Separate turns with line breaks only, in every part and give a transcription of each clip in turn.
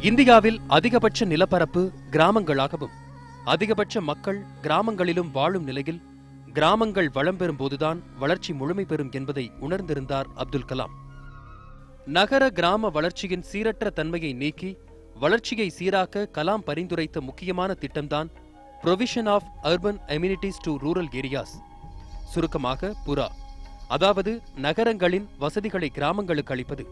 இந்தியாவில் அதிகபட்ச நிலப்பரப்பு கிராமங்களாகவும் அதிகபட்ச மக்கள் கிராமங்களிலும் வாழும் நிலையில் கிராமங்கள் வளம் பெறும் போதுதான் வளர்ச்சி முழுமை பெறும் என்பதை உணர்ந்திருந்தார் அப்துல் கலாம். நகர கிராம வளர்ச்சியின் சீரற்ற தன்மையை நீக்கி வளர்ச்சியை சீராக்க கலாம் பரிந்துரைத்த முக்கியமான திட்டம்தான் provision of urban amenities to rural areas, சுருக்கமாக புரா, அதாவது நகரங்களின் வசதிகளை கிராமங்களுக்கு அளிப்பது.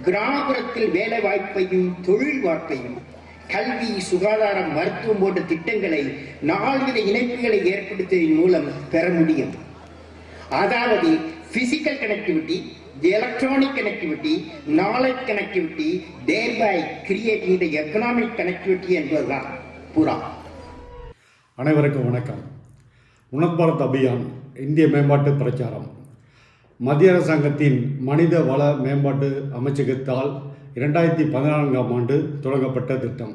கிராமப்புறத்தில் வேலை வாய்ப்பையும் தொழில் வாய்ப்பையும் கல்வி, சுகாதாரம், மருத்துவம் போன்ற திட்டங்களை 4 வித இணைப்புகளை ஏற்படுத்துவதன் மூலம் பெற முடியும். அதாவது physical connectivity, electronic connectivity, knowledge connectivity, thereby creating the economic connectivity என்பதுதான் புரா.
அனைவருக்கும் வணக்கம். உன்னத் பாரத் அபியான் இந்திய மேம்பாட்டு பிரச்சாரம் மத்திய அரசாங்கத்தின் மனித வள மேம்பாட்டு அமைச்சகத்தால் 2014ஆம் ஆண்டு தொடங்கப்பட்ட திட்டம்.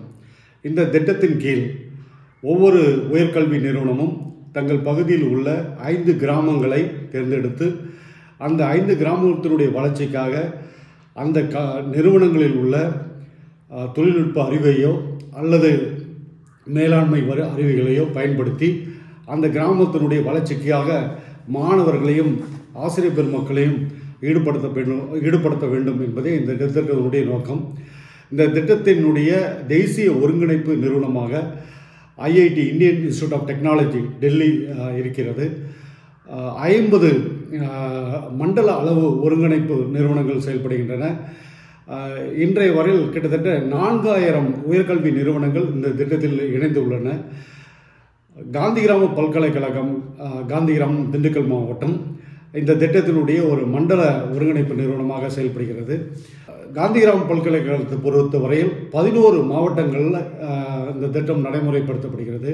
இந்த திட்டத்தின் கீழ் ஒவ்வொரு உயர்கல்வி நிறுவனமும் தங்கள் பகுதியில் உள்ள 5 கிராமங்களை தேர்ந்தெடுத்து அந்த 5 கிராமத்தினுடைய வளர்ச்சிக்காக அந்த நிறுவனங்களில் உள்ள தொழில்நுட்ப அறிவையோ அல்லது மேலாண்மை அறிவுகளையோ பயன்படுத்தி அந்த கிராமத்தினுடைய வளர்ச்சிக்காக மாணவர்களையும் ஆசிரியர் பெருமக்களையும் ஈடுபடுத்த வேண்டும் என்பதே இந்த திட்டத்தினுடைய நோக்கம். இந்த திட்டத்தினுடைய தேசிய ஒருங்கிணைப்பு நிறுவனமாக IIT, Indian institute of technology, Delhi இருக்கிறது. 50 மண்டல அளவு ஒருங்கிணைப்பு நிறுவனங்கள் செயல்படுகின்றன. இன்றைய வரையில் கிட்டத்தட்ட 4000 உயர்கல்வி நிறுவனங்கள் இந்த திட்டத்தில் இணைந்துள்ளன. காந்திகிராம பல்கலைக்கழகம், காந்திகிராமம், திண்டுக்கல் மாவட்டம் இந்த திட்டத்தினுடைய ஒரு மண்டல ஒருங்கிணைப்பு நிறுவனமாக செயல்படுகிறது. காந்திகிராம பல்கலைக்கழகத்தை பொறுத்தவரையில் 11 மாவட்டங்களில் இந்த திட்டம் நடைமுறைப்படுத்தப்படுகிறது.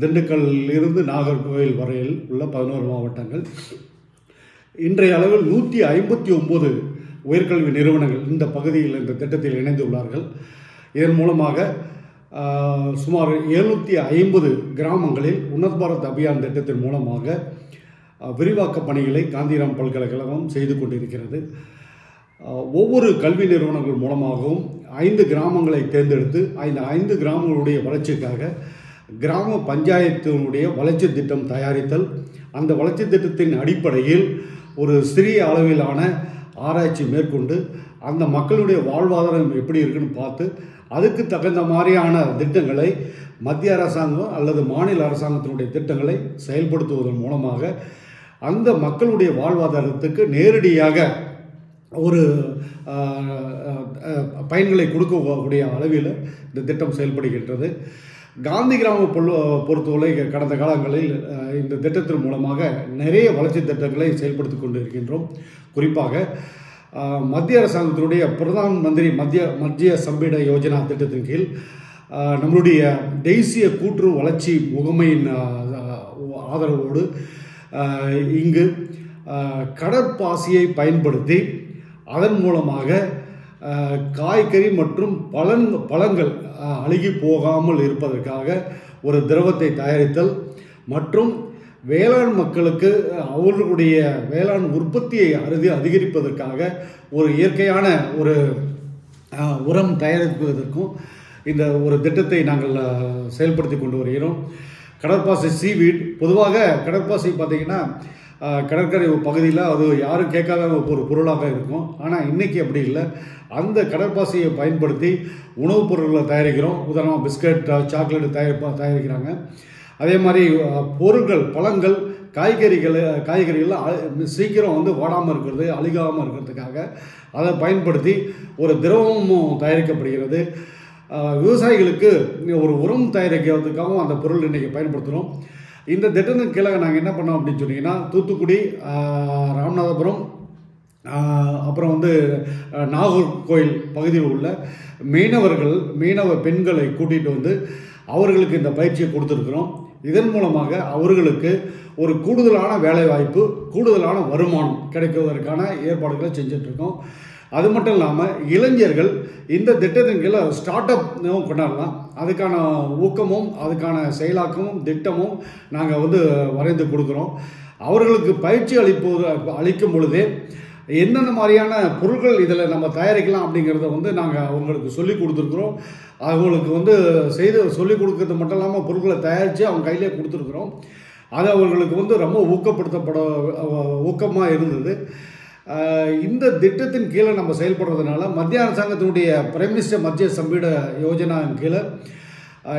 திண்டுக்கல்லில் இருந்து நாகர்கோவில் வரையில் உள்ள 11 மாவட்டங்கள். இன்றைய அளவில் 159 உயர்கல்வி நிறுவனங்கள் இந்த பகுதியில் இந்த திட்டத்தில் இணைந்துள்ளார்கள். இதன் மூலமாக சுமார் 750 கிராமங்களில் உன்னத் பாரத் அபியான் திட்டத்தின் மூலமாக விரிவாக்க பணிகளை காந்திகிராம் பல்கலைக்கழகம் செய்து கொண்டிருக்கிறது. ஒவ்வொரு கல்வி நிறுவனங்கள் மூலமாகவும் 5 கிராமங்களை தேர்ந்தெடுத்து இந்த 5 கிராமங்களுடைய வளர்ச்சிக்காக கிராம பஞ்சாயத்தினுடைய வளர்ச்சி திட்டம் தயாரித்தல், அந்த வளர்ச்சி திட்டத்தின் அடிப்படையில் ஒரு சிறிய அளவிலான ஆராய்ச்சி மேற்கொண்டு அந்த மக்களுடைய வாழ்வாதாரம் எப்படி இருக்குன்னு பார்த்து அதுக்கு தகுந்த மாதிரியான திட்டங்களை மத்திய அரசாங்கம் அல்லது மாநில அரசாங்கத்தினுடைய திட்டங்களை செயல்படுத்துவதன் மூலமாக அந்த மக்களுடைய வாழ்வாதாரத்துக்கு நேரடியாக ஒரு பயன்களை கொடுக்கக்கூடிய அளவில் இந்த திட்டம் செயல்படுகின்றது. காந்திகிராம பொறுத்தவரை கடந்த காலங்களில் இந்த திட்டத்தின் மூலமாக நிறைய வளர்ச்சி திட்டங்களை செயல்படுத்தி கொண்டு இருக்கின்றோம். குறிப்பாக மத்திய அரசாங்கத்தினுடைய பிரதான் மந்திரி மத்திய சம்பீட யோஜனா திட்டத்தின் கீழ் நம்மளுடைய தேசிய கூட்டுறவு வளர்ச்சி முகமையின் ஆதரவோடு இங்கு கடற்பாசியை பயன்படுத்தி அதன் மூலமாக காய்கறி மற்றும் பழங்கள் அழுகி போகாமல் இருப்பதற்காக ஒரு திரவத்தை தயாரித்தல் மற்றும் வேளாண் மக்களுக்கு அவர்களுடைய வேளாண் உற்பத்தியை அதிகரிப்பதற்காக ஒரு இயற்கையான ஒரு உரம் தயாரிப்பதற்கும் இந்த ஒரு திட்டத்தை நாங்கள் செயல்படுத்தி கொண்டு வருகிறோம். கடற்பாசி சீவீட், பொதுவாக கடற்பாசி பார்த்திங்கன்னா கடற்கரை பகுதியில் அது யாரும் கேட்காத ஒரு பொருளாக இருக்கும். ஆனால் இன்றைக்கி அப்படி இல்லை. அந்த கடற்பாசியை பயன்படுத்தி உணவுப் பொருட்களை தயாரிக்கிறோம். உதாரணமாக பிஸ்கட், சாக்லேட் தயாரிக்கிறாங்க. அதே மாதிரி பொருட்கள், பழங்கள், காய்கறிகள் சீக்கிரம் வாடாமல் இருக்கிறது, அழுகாமல் இருக்கிறதுக்காக அதை பயன்படுத்தி ஒரு திரவமும் தயாரிக்கப்படுகிறது. விவசாயிகளுக்கு ஒரு உரம் தயாரிக்கிறதுக்காகவும் அந்த பொருள் இன்றைக்கி பயன்படுத்துகிறோம். இந்த திட்டத்தின் கீழே நாங்கள் என்ன பண்ணோம் அப்படின்னு சொன்னீங்கன்னா, தூத்துக்குடி, ராமநாதபுரம், அப்புறம் நாகர்கோவில் பகுதியில் உள்ள மீனவ பெண்களை கூட்டிகிட்டு வந்து அவர்களுக்கு இந்த பயிற்சியை கொடுத்துருக்குறோம். இதன் மூலமாக அவர்களுக்கு ஒரு கூடுதலான வேலைவாய்ப்பு, கூடுதலான வருமானம் கிடைக்குவதற்கான ஏற்பாடுகளை செஞ்சிட்ருக்கோம். அது மட்டும் இல்லாமல் இளைஞர்கள் இந்த திட்டத்தின் கீழே ஸ்டார்ட் அப் கொண்டாடலாம். அதுக்கான ஊக்கமும் அதுக்கான செயலாக்கமும் திட்டமும் நாங்கள் வரைந்து கொடுக்குறோம். அவர்களுக்கு பயிற்சி அளிக்கும் பொழுதே என்னென்ன மாதிரியான பொருட்கள் இதில் நம்ம தயாரிக்கலாம் அப்படிங்கிறத வந்து நாங்கள் அவங்களுக்கு சொல்லி கொடுத்துருக்குறோம். அவங்களுக்கு வந்து சொல்லிக் கொடுக்கறது மட்டும் இல்லாமல் பொருட்களை தயாரித்து அவங்க கையிலே கொடுத்துருக்குறோம். அது அவர்களுக்கு வந்து ரொம்ப ஊக்கமாக இருந்தது. இந்த திட்டத்தின் கீழே நம்ம செயல்படுறதுனால மத்திய அரசாங்கத்தினுடைய பிரைம் மினிஸ்டர் மத்திய சம்பீட யோஜனாவின் கீழே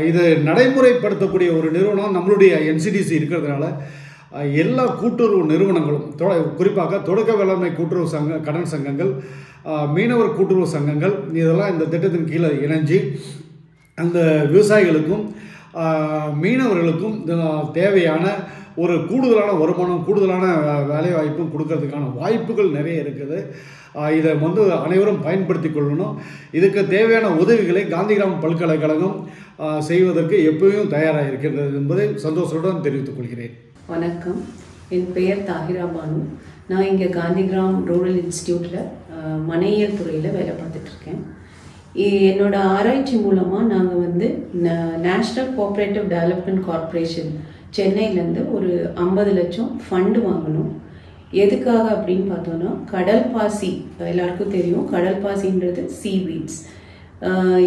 இது நடைமுறைப்படுத்தக்கூடிய ஒரு நிறுவனம் நம்மளுடைய என்சிடிசி இருக்கிறதுனால எல்லா கூட்டுறவு நிறுவனங்களும் குறிப்பாக தொடக்க வேளாண்மை கூட்டுறவு கடன் சங்கங்கள், மீனவர் கூட்டுறவு சங்கங்கள் இதெல்லாம் இந்த திட்டத்தின் கீழே இணைஞ்சு அந்த விவசாயிகளுக்கும் மீனவர்களுக்கும் தேவையான ஒரு கூடுதலான வருமானம், கூடுதலான வேலைவாய்ப்பும் கொடுக்கறதுக்கான வாய்ப்புகள் நிறைய இருக்குது. இதை வந்து அனைவரும் பயன்படுத்தி கொள்ளணும். இதுக்கு தேவையான உதவிகளை காந்திகிராம் பல்கலைக்கழகம் செய்வதற்கு எப்பவும் தயாராக இருக்கின்றது என்பதை சந்தோஷத்துடன் தெரிவித்துக் கொள்கிறேன்.
வணக்கம், என் பெயர் தாஹிரா பானு. நான் இங்கே காந்திகிராம் ரூரல் இன்ஸ்டியூட்டில் மனையியல் துறையில் வேலை பார்த்துட்ருக்கேன். என்னோட ஆராய்ச்சி மூலமாக நாங்கள் வந்து நேஷ்னல் கோஆப்ரேட்டிவ் டெவலப்மெண்ட் கார்ப்பரேஷன் சென்னையிலேருந்து ஒரு 50 லட்சம் ஃபண்டு வாங்கணும். எதுக்காக அப்படின்னு பார்த்தோன்னா, கடல் பாசி எல்லாருக்கும் தெரியும். கடல் பாசின்றது சீவீட்ஸ்.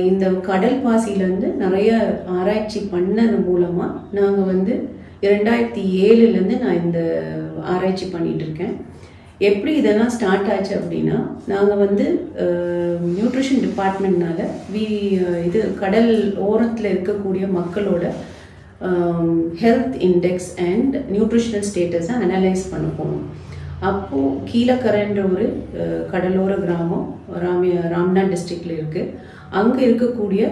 இந்த கடல் பாசியிலேருந்து நிறைய ஆராய்ச்சி பண்ணது மூலமாக நாங்கள் வந்து 2007லேருந்து நான் இந்த ஆராய்ச்சி பண்ணிகிட்ருக்கேன். எப்படி இதெல்லாம் ஸ்டார்ட் ஆச்சு அப்படின்னா, நாங்கள் வந்து நியூட்ரிஷன் டிபார்ட்மெண்ட்னால இது கடல் ஓரத்தில் இருக்கக்கூடிய மக்களோட ஹெல்த் இண்டெக்ஸ் அண்ட் நியூட்ரிஷனல் ஸ்டேட்டஸை அனலைஸ் பண்ண போனோம். அப்போது கீழக்கரைன்ற ஒரு கடலோர கிராமம் ராம்நாத் டிஸ்ட்ரிக்டில் இருக்குது. அங்கே இருக்கக்கூடிய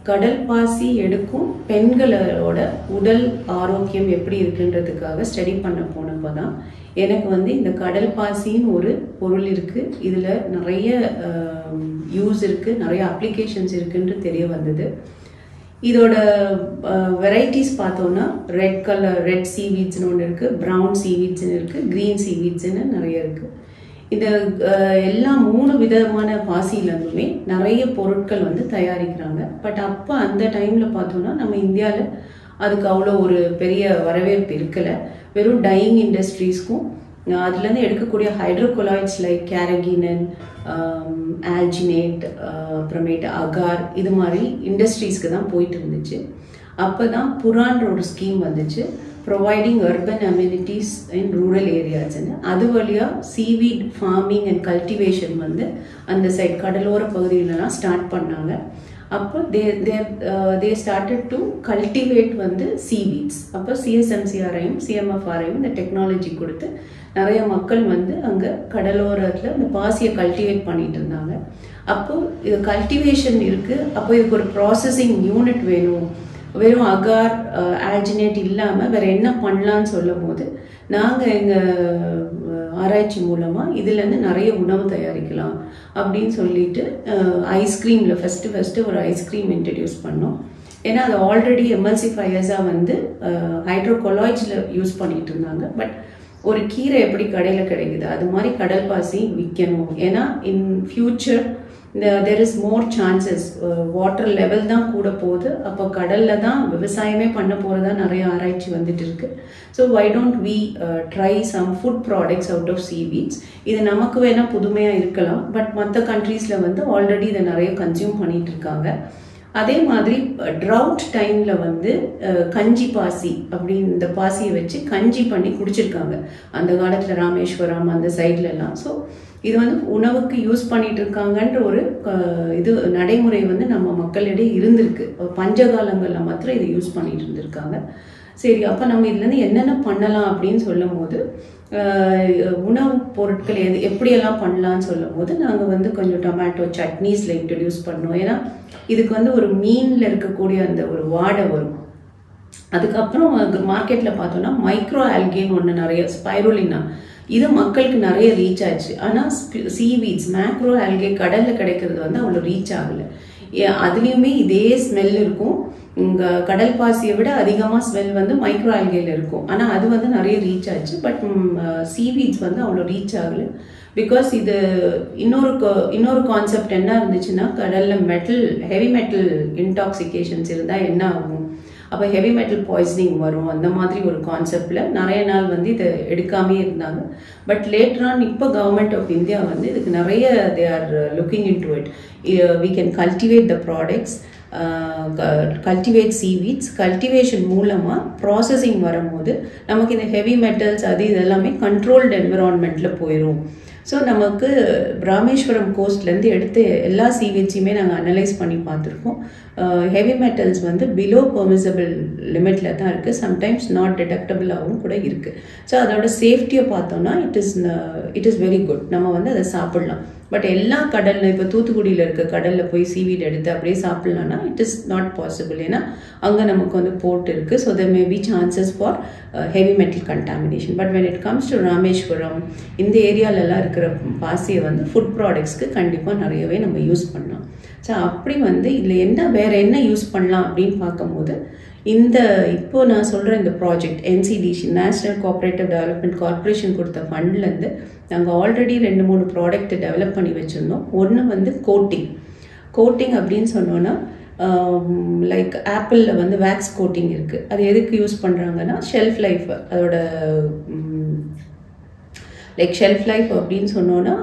கடல் பாசி எடுக்கும் பெண்களோட உடல் ஆரோக்கியம் எப்படி இருக்குன்றதுக்காக ஸ்டடி பண்ண போனப்போ தான் எனக்கு வந்து இந்த கடல் பாசின்னு ஒரு பொருள் இருக்குது, இதில் நிறைய யூஸ் இருக்குது, நிறைய அப்ளிகேஷன்ஸ் இருக்குன்னு தெரிய வந்தது. இதோட வெரைட்டிஸ் பார்த்தோன்னா ரெட் சீவீட்ஸ்னு ஒன்று இருக்குது, ப்ரௌன் சீவீட்ஸ்னு இருக்குது, க்ரீன் சீவீட்ஸ்னு நிறைய இருக்குது. இந்த எல்லா 3 விதமான பாசியிலேருந்துமே நிறைய பொருட்கள் வந்து தயாரிக்கிறாங்க. பட் அப்போ அந்த டைமில் பார்த்தோன்னா நம்ம இந்தியாவில் அதுக்கு அவ்வளோ ஒரு பெரிய வரவேற்பு இருக்கலை. வெறும் டையிங் இண்டஸ்ட்ரீஸ்க்கும் அதுலேருந்து எடுக்கக்கூடிய ஹைட்ரோகொலாய்ட்ஸ் லைக் கேரகினன், ஆல்ஜினேட், அப்புறமேட்டு அகார், இது மாதிரி இண்டஸ்ட்ரீஸ்க்கு தான் போயிட்டு இருந்துச்சு. அப்போ தான் புரான்ற ஒரு ஸ்கீம் வந்துச்சு, providing urban amenities in rural ஏரியாஸ்ன்னு. அது வழியாக சீவீட் ஃபார்மிங் அண்ட் கல்டிவேஷன் வந்து அந்த சைட் கடலோர பகுதியிலலாம் ஸ்டார்ட் பண்ணாங்க. அப்போ தே ஸ்டார்டட் டு கல்டிவேட் வந்து சீவீட்ஸ். அப்போ சிஎஸ்எம்சிஆரையும் சிஎம்எஃப்ஆரையும் இந்த டெக்னாலஜி கொடுத்து நிறைய மக்கள் வந்து அங்கே கடலோரத்தில் இந்த பாசியை கல்டிவேட் பண்ணிட்டு இருந்தாங்க. அப்போது இது கல்டிவேஷன் இருக்குது, அப்போ இதுக்கு ஒரு ப்ராசஸிங் யூனிட் வேணும். வெறும் அகார் ஆல்ஜினேட் இல்லாமல் வேறு என்ன பண்ணலான்னு சொல்லும் போது நாங்கள் எங்கள் ஆராய்ச்சி மூலமாக இதுலேருந்து நிறைய உணவு தயாரிக்கலாம் அப்படின்னு சொல்லிட்டு ஐஸ்கிரீமில் ஃபஸ்ட்டு ஒரு ஐஸ்கிரீம் இன்ட்ரடியூஸ் பண்ணோம். ஏன்னா அது ஆல்ரெடி எம்எல்சிஃபையர்ஸாக வந்து ஹைட்ரோகொலாய்ட்ஸில் யூஸ் பண்ணிகிட்டு இருந்தாங்க. பட் ஒரு கீரை எப்படி கடையில் கிடைக்குது, அது மாதிரி கடல் பாசி விற்கணும். ஏன்னா in future there is more chances, water level தான் கூட போகுது. அப்போ கடலில் தான் விவசாயமே பண்ண போகிறதா நிறைய ஆராய்ச்சி வந்துட்டு இருக்கு. So why don't we try some food products out of seaweeds? இது நமக்கு வேணால் புதுமையாக இருக்கலாம், பட் மற்ற கண்ட்ரீஸில் வந்து ஆல்ரெடி இதை நிறைய கன்சியூம் பண்ணிட்டு இருக்காங்க. அதே மாதிரி ட்ரவுட் டைமில் வந்து கஞ்சி பாசி அப்படின்னு இந்த பாசியை வச்சு கஞ்சி பண்ணி குடிச்சிருக்காங்க அந்த காலத்தில் ராமேஸ்வரம் அந்த சைட்லலாம். ஸோ இது வந்து உணவுக்கு யூஸ் பண்ணிட்டு இருக்காங்கன்ற ஒரு இது நடைமுறை வந்து நம்ம மக்களிடையே இருந்திருக்கு. பஞ்சகாலங்களில் மாத்திரம் இதை யூஸ் பண்ணிட்டு இருந்திருக்காங்க. சரி, அப்போ நம்ம இதுலேருந்து என்னென்ன பண்ணலாம் அப்படின்னு சொல்லும் போது உணவுப் பொருட்கள் எப்படியெல்லாம் பண்ணலான்னு சொல்லும் போது நாங்கள் வந்து கொஞ்சம் டொமேட்டோ சட்னீஸில் இன்ட்ரடியூஸ் பண்ணோம். ஏன்னா இதுக்கு வந்து ஒரு மீனில் இருக்கக்கூடிய அந்த ஒரு வாடை வரும். அதுக்கப்புறம் மார்க்கெட்டில் பார்த்தோன்னா மைக்ரோ ஆல்கேன்னு ஒன்று நிறைய ஸ்பைருலினா, இது மக்களுக்கு நிறைய ரீச் ஆச்சு. ஆனால் சீவீட்ஸ் மேக்ரோ ஆல்கே கடலில் கிடைக்கிறது வந்து அவ்வளோ ரீச் ஆகலை. அதுலேயுமே இதே ஸ்மெல் இருக்கும். இங்கே கடல் பாசியை விட அதிகமாக ஸ்மெல் வந்து மைக்ரோ ஆல்கேல இருக்கும். ஆனால் அது வந்து நிறைய ரீச் ஆச்சு. பட் சீவீட்ஸ் வந்து அவ்வளோ ரீச் ஆகலை. பிகாஸ் இது இன்னொரு கான்செப்ட் என்ன இருந்துச்சுன்னா, கடலில் ஹெவி மெட்டல் இன்டாக்சிகேஷன்ஸ் இருந்தால் என்ன ஆகும், அப்போ ஹெவி மெட்டல் பாய்சனிங் வரும் அந்த மாதிரி ஒரு கான்செப்டில் நிறைய நாள் வந்து இதை எடுக்காமே இருந்தாங்க. பட் லேட்டர் ஆன் இப்போ கவர்மெண்ட் ஆஃப் இந்தியா வந்து இதுக்கு நிறைய they are looking in to it. We can cultivate the products, cultivate seaweeds. Cultivation மூலமாக ப்ராசஸிங் வரும்போது நமக்கு இந்த ஹெவி மெட்டல்ஸ் அது இதெல்லாமே கண்ட்ரோல்டு என்விரான்மெண்ட்டில் போயிடும். ஸோ நமக்கு ராமேஸ்வரம் கோஸ்ட்லேருந்து எடுத்து எல்லா சீவீட்ஸையுமே நாங்கள் அனலைஸ் பண்ணி பார்த்துருக்கோம். ஹெவி மெட்டல்ஸ் வந்து பிலோ பெர்மிசபிள் லிமிட்டில் தான் இருக்குது, சம்டைம்ஸ் நாட் டிடெக்டபிளாகவும் கூட இருக்குது. ஸோ அதோட சேஃப்டியை பார்த்தோன்னா இட் இஸ் வெரி குட். நம்ம வந்து அதை சாப்பிட்லாம். பட் எல்லா கடலில் இப்போ தூத்துக்குடியில் இருக்க கடலில் போய் சீவீட் எடுத்து அப்படியே சாப்பிட்லான்னா இட் இஸ் நாட் பாசிபிள். ஏன்னா அங்கே நமக்கு வந்து போர்ட் இருக்குது. So there may be chances for heavy metal contamination. But when it comes to Rameswaram இந்த ஏரியாலெல்லாம் இருக்கிற பாசியை வந்து ஃபுட் ப்ராடக்ட்ஸ்க்கு கண்டிப்பாக நிறையவே நம்ம யூஸ் பண்ணலாம். ஸோ அப்படி வந்து இதில் வேறு என்ன யூஸ் பண்ணலாம் அப்படின்னு பார்க்கும்போது இப்போ நான் சொல்கிற இந்த project NCDC national cooperative development corporation கொடுத்த ஃபண்ட்லேருந்து நாங்கள் ஆல்ரெடி 2-3 ப்ராடக்ட் டெவலப் பண்ணி வச்சுருந்தோம். ஒன்று வந்து கோட்டிங் அப்படின்னு சொன்னோன்னா லைக் ஆப்பிளில் வந்து வேக்ஸ் கோட்டிங் இருக்குது. அது எதுக்கு யூஸ் பண்ணுறாங்கன்னா ஷெல்ஃப் லைஃப், அதோட லைக் ஷெல்ஃப் லைஃப் அப்படின்னு சொன்னோன்னா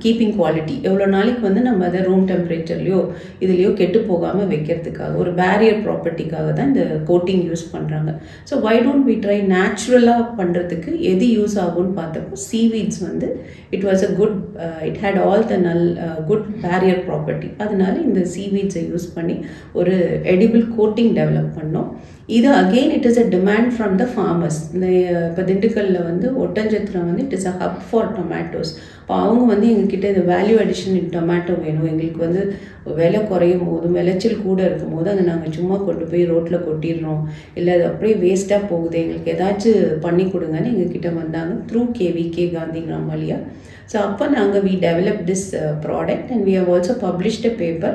கீப்பிங் குவாலிட்டி, எவ்வளோ நாளைக்கு வந்து நம்ம அதை ரூம் டெம்பரேச்சர்லையோ இதுலேயோ கெட்டு போகாமல் வைக்கிறதுக்காக ஒரு பேரியர் ப்ராப்பர்ட்டிக்காக தான் இந்த கோட்டிங் யூஸ் பண்ணுறாங்க. So why don't we try நேச்சுரலாக பண்ணுறதுக்கு எது யூஸ் ஆகும்னு பார்த்தப்போ சீவீட்ஸ் வந்து it was it had all the good barrier property. அதனால இந்த சீவீட்ஸை யூஸ் பண்ணி ஒரு எடிபிள் கோட்டிங் டெவலப் பண்ணோம். இது again it is a demand from the farmers. இந்த இப்போ திண்டுக்கல்லில் வந்து ஒட்டஞ்சத்திரம் வந்து it is a hub for tomatoes. இப்போ அவங்க வந்து எங்ககிட்ட இந்த வேல்யூ அடிஷன் இன் டொமேட்டோ வேணும், எங்களுக்கு வந்து விலை குறையும் போதும் விளைச்சல் கூட இருக்கும் போது அதை நாங்கள் சும்மா கொண்டு போய் ரோட்டில் கொட்டிடுறோம், இல்லை அது அப்படியே வேஸ்ட்டாக போகுது, எங்களுக்கு ஏதாச்சும் பண்ணி கொடுங்கன்னு எங்ககிட்ட வந்தாங்க த்ரூ KVK காந்திகிராம் வழியா. So அப்போ நாங்கள் we developed this product and we have also published a paper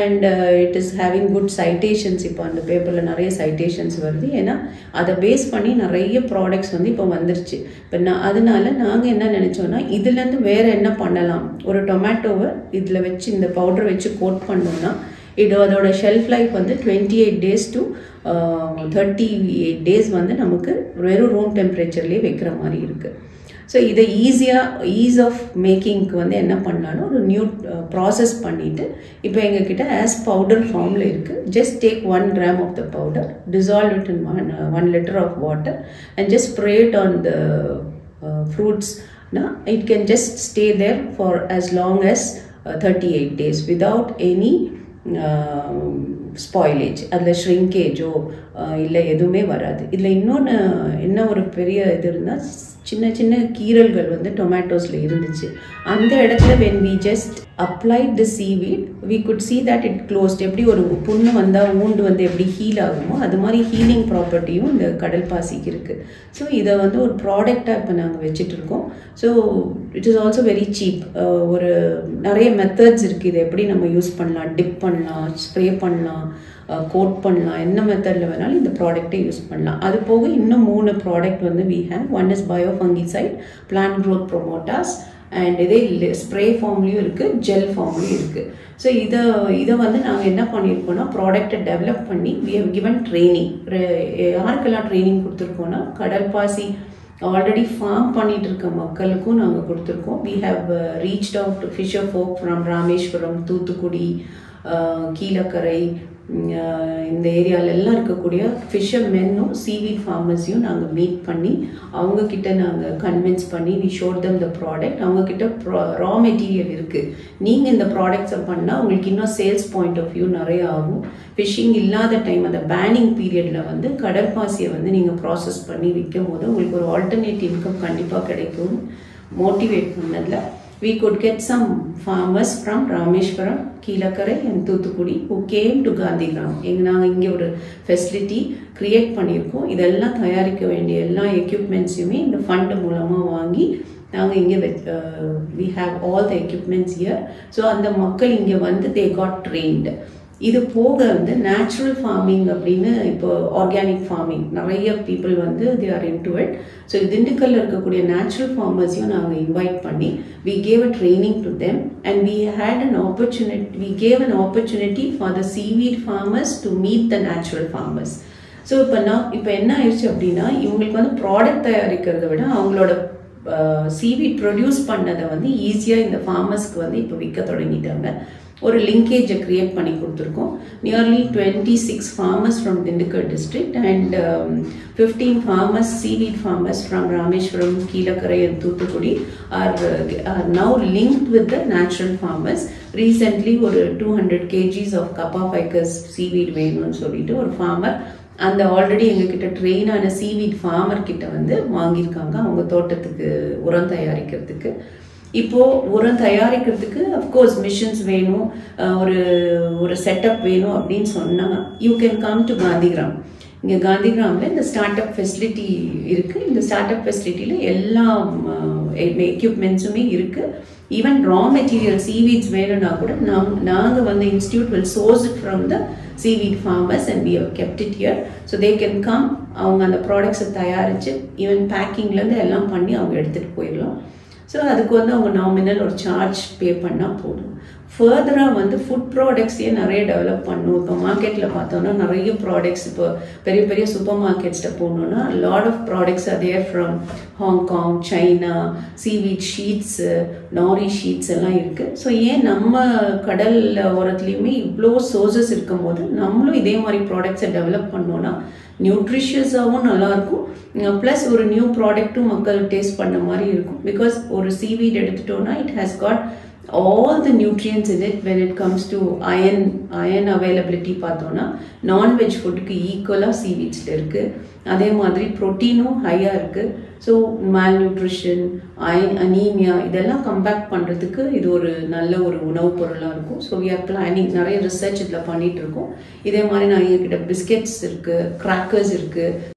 and it is having good citations. இப்போ அந்த பேப்பரில் நிறைய citations வருது. ஏன்னா அதை பேஸ் பண்ணி நிறைய ப்ராடக்ட்ஸ் வந்து இப்போ வந்துருச்சு. இப்போ அதனால நாங்கள் என்ன நினச்சோன்னா இதுலேருந்து வேறு என்ன பண்ணலாம், ஒரு டொமேட்டோவை இதில் வச்சு இந்த பவுடர் வச்சு கோட் பண்ணோன்னா அதோட ஷெல்ஃப் லைஃப் வந்து 28 days to 38 days வந்து நமக்கு வெறும் ரூம் டெம்பரேச்சர்லேயே வைக்கிற மாதிரி இருக்குது. ஸோ இதை ஈஸ் ஆஃப் மேக்கிங்க்கு வந்து என்ன பண்ணாலும் ஒரு நியூ ப்ராசஸ் பண்ணிவிட்டு இப்போ எங்ககிட்ட ஆஸ் பவுடர் ஃபார்மில் இருக்குது. Just take 1 gram of the powder, dissolve it in 1 liter of water and just spray it on the fruits. Now it can just stay there for as long as 38 days without any spoilage. அதில் ஷ்ரிங்கேஜோ இல்லை எதுவுமே வராது. இதில் இன்னொன்று என்ன ஒரு பெரிய இது இருந்தால் சின்ன சின்ன கீரல்கள் வந்து டொமேட்டோஸில் இருந்துச்சு. அந்த இடத்துல when we just applied the seaweed we could see that it closed. எப்படி ஒரு புண்ணு வந்தால் ஊண்டு வந்து எப்படி ஹீல் ஆகுமோ அது மாதிரி ஹீலிங் ப்ராப்பர்ட்டியும் இந்த கடல் பாசிக்கு இருக்குது. ஸோ இதை வந்து ஒரு ப்ராடக்டாக இப்போ நாங்கள் வச்சிட்ருக்கோம். So it is also very cheap. ஒரு நிறைய மெத்தட்ஸ் இருக்குது. இதை எப்படி நம்ம யூஸ் பண்ணலாம், டிப் பண்ணலாம், ஸ்ப்ரே பண்ணலாம், கோட் பண்ணலாம், என்ன மெத்தடில் வேணாலும் இந்த ப்ராடக்டை யூஸ் பண்ணலாம். அது போக இன்னும் 3 ப்ராடக்ட் வந்து we have. One is biofungicide, plant growth promoters and இதே ஸ்ப்ரே ஃபார்ம்லேயும் இருக்குது, ஜெல் ஃபார்ம்லேயும் இருக்குது. ஸோ இதை வந்து நாங்கள் என்ன பண்ணியிருக்கோன்னா ப்ராடக்டை டெவலப் பண்ணி we have given ட்ரைனிங். யாருக்கெல்லாம் ட்ரைனிங் கொடுத்துருக்கோன்னா கடல் பாசி ஆல்ரெடி ஃபார்ம் பண்ணிட்டு இருக்க மக்களுக்கும் நாங்கள் கொடுத்துருக்கோம். we have reached out to fisher folk from Rameswaram, Thoothukudi, Kilakarai, இந்த ஏரியாலெல்லாம் இருக்கக்கூடிய ஃபிஷர்மென்னும் சீவீட் ஃபார்மர்ஸையும் நாங்கள் மீட் பண்ணி அவங்கக்கிட்ட நாங்கள் கன்வின்ஸ் பண்ணி we showed them the product. அவங்கக்கிட்ட ரா மெட்டீரியல் இருக்குது, நீங்கள் இந்த ப்ராடக்ட்ஸை பண்ணால் உங்களுக்கு இன்னும் சேல்ஸ் பாயிண்ட் ஆஃப் வியூ நிறைய ஆகும். ஃபிஷ்ஷிங் இல்லாத டைம் அந்த பேனிங் பீரியடில் வந்து கடற்பாசியை வந்து நீங்கள் ப்ராசஸ் பண்ணி விற்கும் போது உங்களுக்கு ஒரு ஆல்டர்னேட் இன்கம் கண்டிப்பாக கிடைக்கும். மோட்டிவேட் பண்ணதில் we could get some farmers from Rameswaram, Kilakarai and Thoothukudi who came to Gandhigram. நாங்கள் இங்கே ஒரு ஃபெசிலிட்டி க்ரியேட் பண்ணியிருக்கோம். இதெல்லாம் தயாரிக்க வேண்டிய எல்லா எக்யூப்மெண்ட்ஸையுமே இந்த ஃபண்டு மூலமாக வாங்கி நாங்கள் இங்கே we have all the equipments here. So அந்த மக்கள் இங்கே வந்து they got trained. இது போக வந்து நேச்சுரல் ஃபார்மிங் அப்படின்னு இப்போ ஆர்கானிக் ஃபார்மிங் நிறைய பீப்புள் வந்து they are into it. So திண்டுக்கல்ல இருக்கக்கூடிய நேச்சுரல் ஃபார்மர்ஸையும் நாங்கள் இன்வைட் பண்ணி we gave a training to them and we gave an opportunity for the seaweed farmers to meet the natural farmers. So இப்போ என்ன ஆயிடுச்சு அப்படின்னா இவங்களுக்கு வந்து ப்ராடக்ட் தயாரிக்கிறத விட அவங்களோட சீவீட் ப்ரொடியூஸ் பண்ணதை வந்து ஈஸியாக இந்த ஃபார்மர்ஸ்க்கு வந்து இப்போ விற்க தொடங்கிட்டாங்க. ஒரு லிங்கேஜை கிரியேட் பண்ணி கொடுத்துருக்கோம். Nearly 26 farmers from Dindigul district and 15 farmers, seaweed farmers from Rameshwaram, Keelakarai and Thoothukudi are now linked with the natural farmers. Recently ஒரு 200 kgs of Kappa ficus seaweed வேணும்னு சொல்லிட்டு ஒரு farmer அந்த ஆல்ரெடி எங்ககிட்ட ட்ரெயின் ஆன seaweed farmer கிட்ட வந்து வாங்கியிருக்காங்க அவங்க தோட்டத்துக்கு உரம் தயாரிக்கிறதுக்கு. இப்போது உரம் தயாரிக்கிறதுக்கு அஃப்கோர்ஸ் மிஷின்ஸ் வேணும், ஒரு செட்டப் வேணும் அப்படின்னு சொன்னால் you can come to Gandhigram. இங்கே காந்திகிராமில் இந்த ஸ்டார்ட் அப் ஃபெசிலிட்டி இருக்குது. இந்த ஸ்டார்ட் அப் ஃபெசிலிட்டியில் எல்லா எக்யூப்மெண்ட்ஸுமே இருக்குது. ஈவன் ரா மெட்டீரியல் சீவீட்ஸ் வேணும்னா கூட நாங்கள் வந்து institute will source it from the seaweed farmers and we have kept it here so they can come அவங்க அந்த ப்ராடக்ட்ஸை தயாரித்து ஈவன் பேக்கிங்லேருந்து எல்லாம் பண்ணி அவங்க எடுத்துகிட்டு போயிடலாம். ஸோ அதுக்கு வந்து அவங்க நாமினல் ஒரு சார்ஜ் பே பண்ணால் போதும். ஃபர்தராக வந்து ஃபுட் ப்ராடக்ட்ஸையே நிறைய டெவலப் பண்ணணும். இப்போ மார்க்கெட்டில் பார்த்தோன்னா நிறைய ப்ராடக்ட்ஸ் இப்போ பெரிய பெரிய சூப்பர் மார்க்கெட்ஸில் போகணுன்னா lot of products are there from Hong Kong, China, seaweed sheets, nori sheets எல்லாம் இருக்குது. ஸோ ஏன் நம்ம கடல் ஓரத்துலேயுமே இவ்வளோ சோர்சஸ் இருக்கும் போது நம்மளும் இதே மாதிரி ப்ராடக்ட்ஸை டெவலப் பண்ணோன்னா நியூட்ரிஷியஸாகவும் நல்லாயிருக்கும், ப்ளஸ் ஒரு நியூ ப்ராடக்ட்டும் மக்கள் டேஸ்ட் பண்ண மாதிரி இருக்கும். பிகாஸ் ஒரு சீவீட் எடுத்துட்டோன்னா it has got all the nutrients in it when it comes to iron availability பார்த்தோன்னா நான்வெஜ் ஃபுட்டுக்கு ஈக்குவலாக சீவீட்ஸில் இருக்குது. அதே மாதிரி ப்ரோட்டீனும் ஹையாக இருக்குது. ஸோ மேல் நியூட்ரிஷன், அனீமியா இதெல்லாம் கம்பேக்ட் பண்ணுறதுக்கு இது ஒரு நல்ல ஒரு உணவுப் பொருளாக இருக்கும். ஸோ வி ஆர் பிளானிங், நிறைய ரிசர்ச் இதில் பண்ணிகிட்டு இருக்கோம். இதே மாதிரி நான் எங்ககிட்ட பிஸ்கெட்ஸ் இருக்குது, கிராக்கர்ஸ் இருக்குது.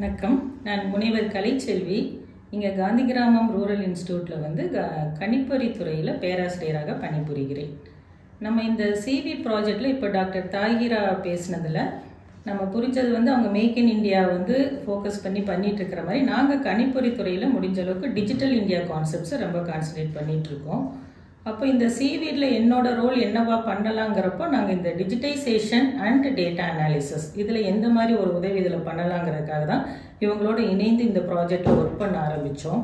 வணக்கம், நான் முனைவர் கலைச்செல்வி. இங்கே காந்திகிராமம் ரூரல் இன்ஸ்டியூட்டில் வந்து கணிப்பொறி துறையில் பேராசிரியராக பணிபுரிகிறேன். நம்ம இந்த சிவி ப்ராஜெக்டில் இப்போ டாக்டர் தாகிரா பேசினதில் நம்ம புரிஞ்சது வந்து அவங்க மேக் இன் இந்தியா வந்து ஃபோக்கஸ் பண்ணிட்டு இருக்கிற மாதிரி நாங்கள் கணிப்பொறி துறையில் முடிஞ்ச அளவுக்கு டிஜிட்டல் இந்தியா கான்செப்ட்ஸை ரொம்ப கான்சன்ட்ரேட் பண்ணிகிட்ருக்கோம். அப்போ இந்த சீவீடில் என்னோட ரோல் என்னவா பண்ணலாங்கிறப்போ நாங்கள் இந்த டிஜிட்டைசேஷன் அண்ட் டேட்டா அனாலிசிஸ் இதில் எந்த மாதிரி ஒரு உதவி இதில் பண்ணலாங்கிறதுக்காக தான் இவங்களோட இணைந்து இந்த ப்ராஜெக்டில் ஒர்க் பண்ண ஆரம்பித்தோம்.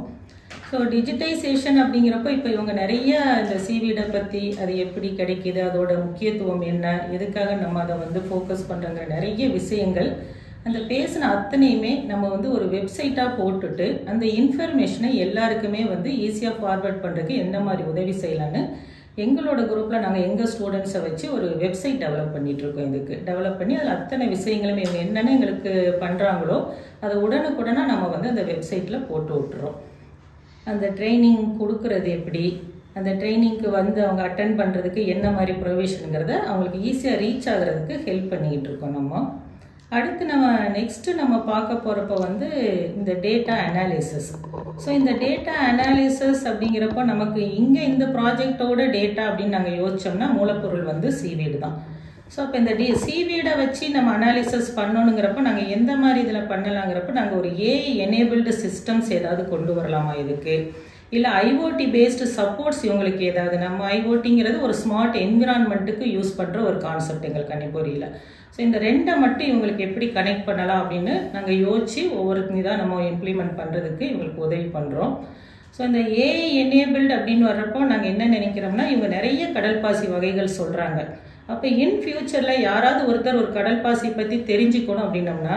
ஸோ டிஜிட்டைசேஷன் அப்படிங்கிறப்போ இப்போ இவங்க நிறைய இந்த சீவீடை பற்றி அது எப்படி கிடைக்கிது, அதோட முக்கியத்துவம் என்ன, எதுக்காக நம்ம அதை வந்து ஃபோக்கஸ் பண்ணுறங்கிற நிறைய விஷயங்கள் அந்த பேசின அத்தனையுமே நம்ம வந்து ஒரு வெப்சைட்டாக போட்டுட்டு அந்த இன்ஃபர்மேஷனை எல்லாருக்குமே வந்து ஈஸியாக ஃபார்வர்ட் பண்ணுறதுக்கு எந்த மாதிரி உதவி செய்யலான்னு எங்களோட குரூப்பில் நாங்கள் எங்கள் ஸ்டூடெண்ட்ஸை வச்சு ஒரு வெப்சைட் டெவலப் பண்ணிகிட்ருக்கோம். இதுக்கு டெவலப் பண்ணி அதில் அத்தனை விஷயங்களுமே இவங்க என்னென்ன எங்களுக்கு பண்ணுறாங்களோ அதை உடனுக்குடனாக நம்ம வந்து அந்த வெப்சைட்டில் போட்டு விட்டுறோம். அந்த ட்ரைனிங் கொடுக்கறது எப்படி, அந்த ட்ரைனிங்க்கு வந்து அவங்க அட்டன் பண்ணுறதுக்கு என்ன மாதிரி ப்ரொவிஷனுங்கிறத அவங்களுக்கு ஈஸியாக ரீச் ஆகிறதுக்கு ஹெல்ப் பண்ணிக்கிட்டு இருக்கோம் நம்ம. அடுத்து நம்ம நெக்ஸ்ட்டு நம்ம பார்க்க போகிறப்ப வந்து இந்த டேட்டா அனாலிசிஸ். ஸோ இந்த டேட்டா அனாலிசிஸ் அப்படிங்கிறப்போ நமக்கு இங்கே இந்த ப்ராஜெக்டோட டேட்டா அப்படின்னு நாங்கள் யோசித்தோம்னா மூலப்பொருள் வந்து சீவீடு தான். ஸோ அப்போ இந்த சீவீடை வச்சு நம்ம அனாலிசிஸ் பண்ணணுங்கிறப்ப நாங்கள் எந்த மாதிரி இதில் பண்ணலாங்கிறப்ப நாங்கள் ஒரு ஏஐ எனேபிள்டு சிஸ்டம்ஸ் ஏதாவது கொண்டு வரலாமா இதுக்கு, இல்லை ஐஓடி பேஸ்டு சப்போர்ட்ஸ் இவங்களுக்கு ஏதாவது. நம்ம ஐஓடிங்கிறது ஒரு ஸ்மார்ட் என்விரான்மெண்ட்டுக்கு யூஸ் பண்ணுற ஒரு கான்செப்ட் எங்கள் கணிப்பொறியில். ஸோ இந்த ரெண்டை மட்டும் இவங்களுக்கு எப்படி கனெக்ட் பண்ணலாம் அப்படின்னு நாங்கள் யோசித்து ஒவ்வொருத்தங்க தான் நம்ம இம்ப்ளிமெண்ட் பண்ணுறதுக்கு இவங்களுக்கு உதவி பண்ணுறோம். ஸோ இந்த ஏஐ எனேபிள்டு அப்படின்னு வர்றப்போ நாங்கள் என்ன நினைக்கிறோம்னா இவங்க நிறைய கடல் பாசி வகைகள் சொல்கிறாங்க. அப்போ இன் ஃபியூச்சரில் யாராவது ஒருத்தர் ஒரு கடல் பாசி பற்றி தெரிஞ்சுக்கணும் அப்படின்னம்னா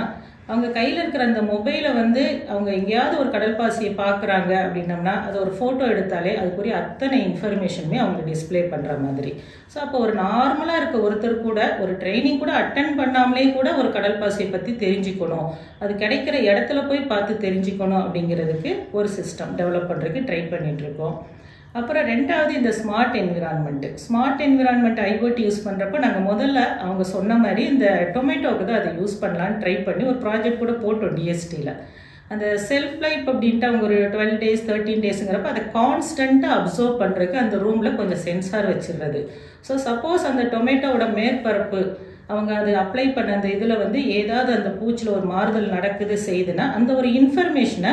அவங்க கையில் இருக்கிற அந்த மொபைலை வந்து அவங்க எங்கேயாவது ஒரு கடல் பாசியை பார்க்குறாங்க அப்படின்னம்னா அது ஒரு ஃபோட்டோ எடுத்தாலே அதுக்குரிய அத்தனை இன்ஃபர்மேஷனுமே அவங்க டிஸ்பிளே பண்ணுற மாதிரி. ஸோ அப்போ ஒரு நார்மலாக இருக்க ஒருத்தர் கூட ஒரு ட்ரைனிங் கூட அட்டன் பண்ணாமலே கூட ஒரு கடல் பாசியை பற்றி தெரிஞ்சுக்கணும், அது கிடைக்கிற இடத்துல போய் பார்த்து தெரிஞ்சுக்கணும் அப்படிங்கிறதுக்கு ஒரு சிஸ்டம் டெவலப் பண்ணுறதுக்கு ட்ரை பண்ணிகிட்ருக்கோம். அப்புறம் ரெண்டாவது இந்த ஸ்மார்ட் என்விரான்மெண்ட் ஐஓடி யூஸ் பண்ணுறப்போ நாங்கள் முதல்ல அவங்க சொன்ன மாதிரி இந்த டொமேட்டோவுக்கு தான் அதை யூஸ் பண்ணலான்னு ட்ரை பண்ணி ஒரு ப்ராஜெக்ட் கூட போட்டோம் டிஎஸ்டியில். அந்த செல்ஃப் லைஃப் அப்படின்ட்டு அவங்க ஒரு 12 days 13 daysங்கிறப்ப அதை கான்ஸ்டண்ட்டாக அப்சர்வ் பண்ணுறதுக்கு அந்த ரூமில் கொஞ்சம் சென்சார் வச்சிடுறது. ஸோ சப்போஸ் அந்த டொமேட்டோவோட மேற்பரப்பு அவங்க அது அப்ளை பண்ண அந்த இதில் வந்து ஏதாவது அந்த பூச்சில் ஒரு மாறுதல் நடக்குது செய்யுதுன்னா அந்த ஒரு இன்ஃபர்மேஷனை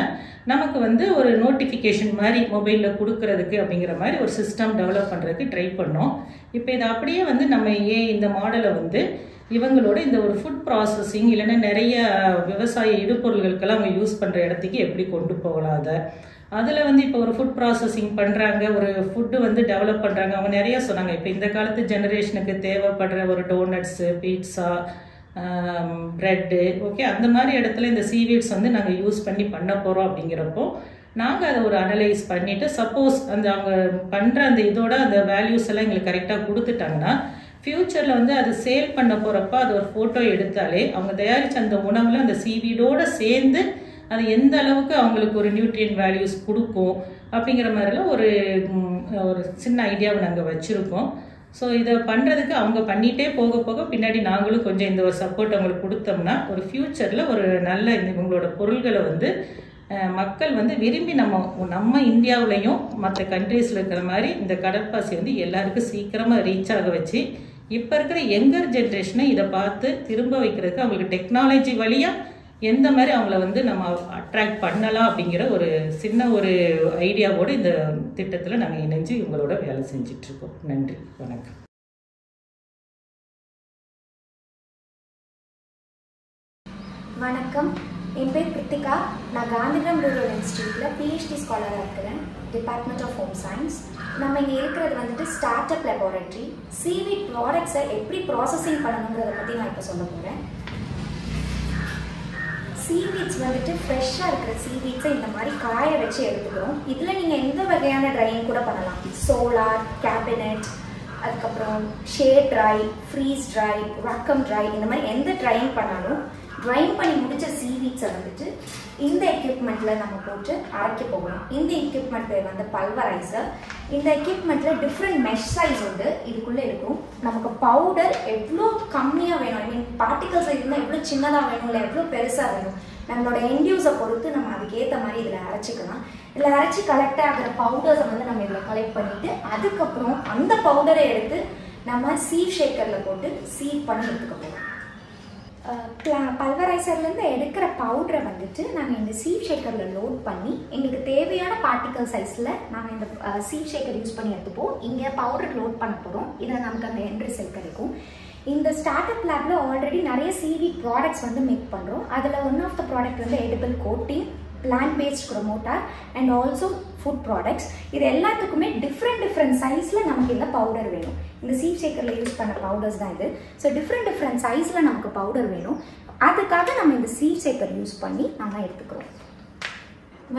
நமக்கு வந்து ஒரு நோட்டிஃபிகேஷன் மாதிரி மொபைலில் கொடுக்கறதுக்கு அப்படிங்கிற மாதிரி ஒரு சிஸ்டம் டெவலப் பண்ணுறதுக்கு ட்ரை பண்ணோம். இப்போ இதை அப்படியே வந்து நம்ம இந்த மாடலை வந்து இவங்களோட இந்த ஒரு ஃபுட் ப்ராசஸிங் இல்லைன்னா நிறைய விவசாய இடுபொருள்களுக்கெல்லாம் அவங்க யூஸ் பண்ணுற இடத்துக்கு எப்படி கொண்டு போகலாம். அதில் வந்து இப்போ ஒரு ஃபுட் ப்ராசஸிங் பண்ணுறாங்க, ஒரு ஃபுட்டு வந்து டெவலப் பண்ணுறாங்க. அவங்க நிறைய சொன்னாங்க இப்போ இந்த காலத்து ஜெனரேஷனுக்கு தேவைப்படுற ஒரு டோனட்ஸு, பீட்ஸா, ப்ரெட்டு, ஓகே அந்த மாதிரி இடத்துல இந்த சீவீட்ஸ் வந்து நாங்கள் யூஸ் பண்ண போகிறோம். அப்படிங்கிறப்போ நாங்கள் அதை ஒரு அனலைஸ் பண்ணிவிட்டு சப்போஸ் அந்த அவங்க பண்ணுற அந்த இதோட அந்த வேல்யூஸ் எல்லாம் எங்களுக்கு கரெக்டாக கொடுத்துட்டாங்கன்னா ஃப்யூச்சரில் வந்து அது சேல் பண்ண போகிறப்ப அது ஒரு ஃபோட்டோ எடுத்தாலே அவங்க தயாரித்த அந்த உணவில் அந்த சீவீடோடு சேர்ந்து அது எந்த அளவுக்கு அவங்களுக்கு ஒரு நியூட்ரியன் வேல்யூஸ் கொடுக்கும் அப்படிங்கிற மாதிரிலாம் ஒரு சின்ன ஐடியாவை நாங்கள் வச்சுருக்கோம். ஸோ இதை பண்ணுறதுக்கு அவங்க பண்ணிகிட்டே போக போக பின்னாடி நாங்களும் கொஞ்சம் இந்த ஒரு சப்போர்ட் அவங்களுக்கு கொடுத்தோம்னா ஒரு ஃப்யூச்சரில் ஒரு நல்ல இவங்களோட பொருள்களை வந்து மக்கள் வந்து விரும்பி நம்ம இந்தியாவிலையும் மற்ற கண்ட்ரீஸில் இருக்கிற மாதிரி இந்த கடற்பாசி வந்து எல்லாருக்கும் சீக்கிரமாக ரீச் ஆக வச்சு இப்போ இருக்கிற யங்கர் ஜென்ரேஷனை இதை பார்த்து திரும்ப வைக்கிறதுக்கு அவங்களுக்கு டெக்னாலஜி வழியாக எந்த மாதிரி அவங்கள வந்து நம்ம அட்ராக்ட் பண்ணலாம் அப்படிங்கிற ஒரு சின்ன ஒரு ஐடியாவோடு இந்த திட்டத்தில் நாங்கள் இணைஞ்சு இவங்களோட வேலை செஞ்சிட்ருக்கோம். நன்றி, வணக்கம்.
வணக்கம், என் பேர் கிருத்திகா. நான் காந்திகிராம் ரூரல் இன்ஸ்டியூட்டில் பிஹெச்டி ஸ்காலராக இருக்கிறேன், டிபார்ட்மெண்ட் ஆஃப் ஹோம் சயின்ஸ். நம்ம இங்கே இருக்கிறது வந்துட்டு ஸ்டார்ட் அப் லெபார்டரி. சீவீட் ப்ராடக்ட்ஸை எப்படி ப்ராசஸிங் பண்ணணுங்கிறத பற்றி நான் இப்போ சொல்ல போகிறேன். சீவீட்ஸ் வந்துட்டு ஃப்ரெஷ்ஷாக இருக்கிற சீவீட்ஸை இந்த மாதிரி காய வச்சு எடுத்துக்கிறோம். இதில் நீங்கள் எந்த வகையான ட்ரையிங் கூட பண்ணலாம். சோலார், கேபினெட், அதுக்கப்புறம் shade dry, freeze dry, vacuum dry, இந்த மாதிரி எந்த ட்ரையிங் பண்ணாலும் ட்ரைன் பண்ணி முடிச்ச சீவீட்ஸை வந்துட்டு இந்த எக்யூப்மெண்ட்டில் நம்ம போட்டு அரைக்க போகணும். இந்த எக்யூப்மெண்ட் பேர் வந்து பல்வரைசர். இந்த எக்யூப்மெண்ட்டில் டிஃப்ரெண்ட் மெஷ் சைஸ் வந்து இதுக்குள்ளே இருக்கும். நமக்கு பவுடர் எவ்வளோ கம்மியாக வேணும், ஐ மீன் பார்ட்டிகல்ஸ் இருந்தால் எவ்வளோ சின்னதாக வேணும் இல்லை எவ்வளோ பெருசாக வேணும், நம்மளோட எண்ட்யூஸை பொறுத்து நம்ம அதுக்கேற்ற மாதிரி இதில் அரைச்சிக்கலாம். இதில் அரைச்சி கலெக்ட் ஆகிற பவுடர்ஸை வந்து நம்ம இதில் கலெக்ட் பண்ணிவிட்டு அதுக்கப்புறம் அந்த பவுடரை எடுத்து நம்ம சீவ் ஷேக்கரில் போட்டு சீவ் பண்ணி எடுத்துக்க போகிறோம். பல்வரைசர்லேருந்து எடுக்கிற பவுடரை வந்துட்டு நாங்கள் இந்த சீவ் ஷேக்கரில் லோட் பண்ணி எங்களுக்கு தேவையான பார்ட்டிகல் சைஸில் நாங்கள் இந்த சீவ் ஷேக்கர் யூஸ் பண்ணி எடுத்துப்போம். இங்கே பவுடர் லோட் பண்ண போகிறோம். இதில் நமக்கு அந்த எண்ட் ரிசல்ட் கிடைக்கும். இந்த ஸ்டார்ட் அப் லேப்ல ஆல்ரெடி நிறைய சீவீட் ப்ராடக்ட்ஸ் வந்து மேக் பண்ணுறோம். அதில் ஒன் ஆஃப் த ப்ராடக்ட் வந்து edible coating, plant based cromota and also food products. இது எல்லாத்துக்குமே டிஃப்ரெண்ட் சைஸில் நமக்கு இந்த பவுடர் வேணும். இந்த சீவ் ஷேக்கரில் யூஸ் பண்ண பவுடர்ஸ் தான் இது. ஸோ டிஃப்ரெண்ட் சைஸில் நமக்கு பவுடர் வேணும். அதுக்காக நம்ம இந்த சீவ் ஷேக்கர் யூஸ் பண்ணி நாங்கள் எடுத்துக்கிறோம்.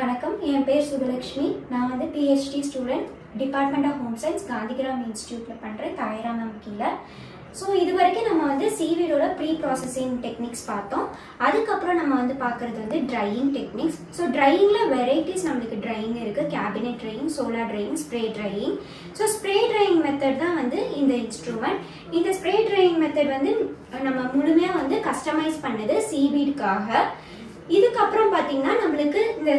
வணக்கம், என் பேர் சுபலக்ஷ்மி. நான் வந்து PhD student, department of home science, Gandhigram இன்ஸ்டியூட்டில் பண்ணுறேன், தாயிரா மேம் கீழே. ஸோ இது வரைக்கும் நம்ம வந்து சீவீடோட ப்ரீ ப்ராசஸிங் டெக்னிக்ஸ் பார்த்தோம். அதுக்கப்புறம் நம்ம வந்து பார்க்குறது வந்து ட்ரையிங் டெக்னிக்ஸ். ஸோ ட்ரையிங்கில் வெரைட்டிஸ் நம்மளுக்கு ட்ரையிங் இருக்குது. Cabinet drying, solar drying, spray drying. So spray drying method தான் வந்து இந்த இன்ஸ்ட்ருமெண்ட். இந்த ஸ்ப்ரே ட்ரையிங் மெத்தட் வந்து நம்ம முழுமையாக வந்து கஸ்டமைஸ் பண்ணது சீவீடுக்காக. இதுக்கப்புறம் பார்த்தீங்கன்னா நம்மளுக்கு இந்த